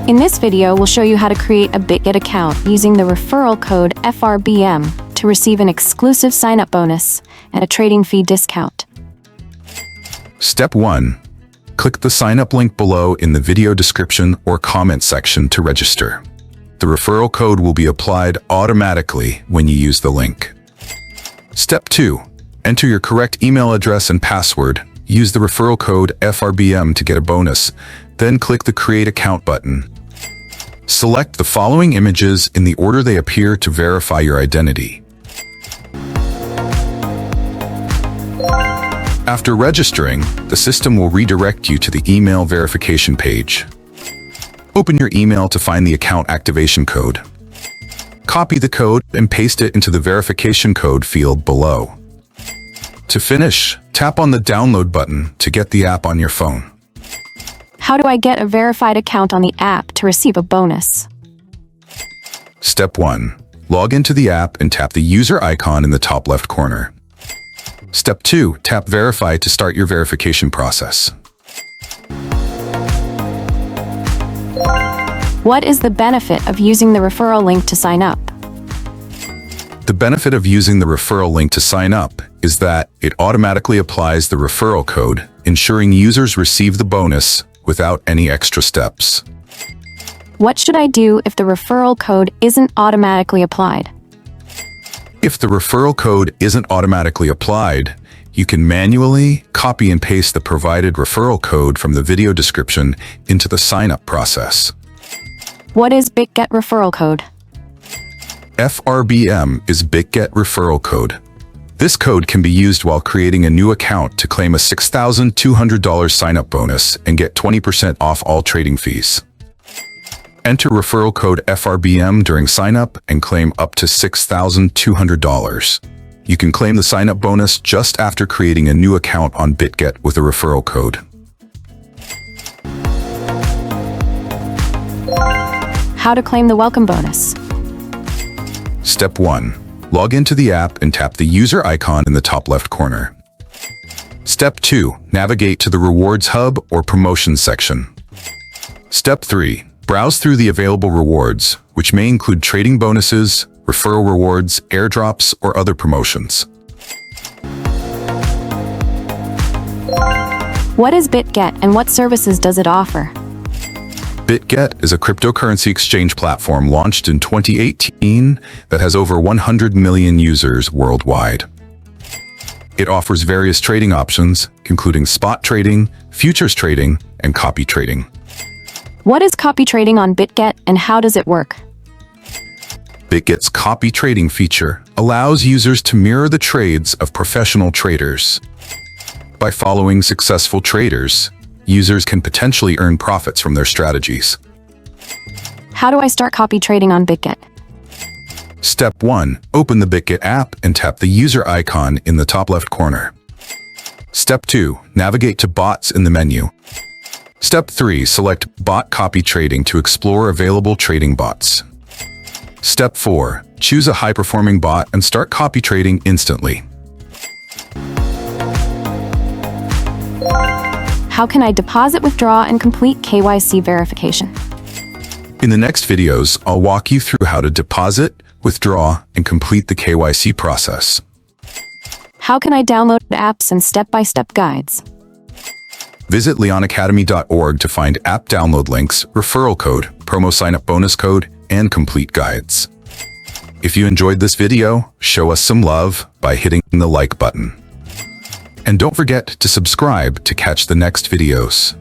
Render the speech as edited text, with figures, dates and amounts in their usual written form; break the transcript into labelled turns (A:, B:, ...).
A: In this video, we'll show you how to create a Bitget account using the referral code frbm to receive an exclusive sign-up bonus and a trading fee discount.
B: Step 1. Click the sign-up link below in the video description or comment section to register. The referral code will be applied automatically when you use the link. Step 2. Enter your correct email address and password. Use the referral code frbm to get a bonus. Then click the Create Account button. Select the following images in the order they appear to verify your identity. After registering, the system will redirect you to the email verification page. Open your email to find the account activation code. Copy the code and paste it into the verification code field below. To finish, tap on the download button to get the app on your phone.
A: How do I get a verified account on the app to receive a bonus?
B: Step 1. Log into the app and tap the user icon in the top left corner. Step 2. Tap Verify to start your verification process.
A: What is the benefit of using the referral link to sign up?
B: The benefit of using the referral link to sign up is that it automatically applies the referral code, ensuring users receive the bonus without any extra steps.
A: What should I do if the referral code isn't automatically applied?
B: If the referral code isn't automatically applied, you can manually copy and paste the provided referral code from the video description into the sign-up process.
A: What is Bitget Referral Code?
B: frbm is Bitget Referral Code. This code can be used while creating a new account to claim a $6,200 sign-up bonus and get 20% off all trading fees. Enter referral code frbm during sign-up and claim up to $6,200. You can claim the sign-up bonus just after creating a new account on Bitget with a referral code.
A: How to claim the welcome bonus?
B: Step 1. Log into the app and tap the user icon in the top left corner. Step 2. Navigate to the Rewards Hub or Promotions section. Step 3. Browse through the available rewards, which may include trading bonuses, referral rewards, airdrops, or other promotions.
A: What is Bitget and what services does it offer?
B: Bitget is a cryptocurrency exchange platform launched in 2018 that has over 100 million users worldwide. It offers various trading options, including spot trading, futures trading, and copy trading.
A: What is copy trading on Bitget and how does it work?
B: Bitget's copy trading feature allows users to mirror the trades of professional traders. By following successful traders, users can potentially earn profits from their strategies.
A: How do I start copy trading on Bitget?
B: Step 1. Open the Bitget app and tap the user icon in the top left corner. Step 2. Navigate to Bots in the menu. Step 3. Select Bot Copy Trading to explore available trading bots. Step 4. Choose a high-performing bot and start copy trading instantly.
A: How can I deposit, withdraw, and complete KYC verification?
B: In the next videos, I'll walk you through how to deposit, withdraw, and complete the KYC process.
A: How can I download apps and step-by-step guides?
B: Visit leonacademy.org to find app download links, referral code, promo sign-up bonus code, and complete guides. If you enjoyed this video, show us some love by hitting the like button. And don't forget to subscribe to catch the next videos.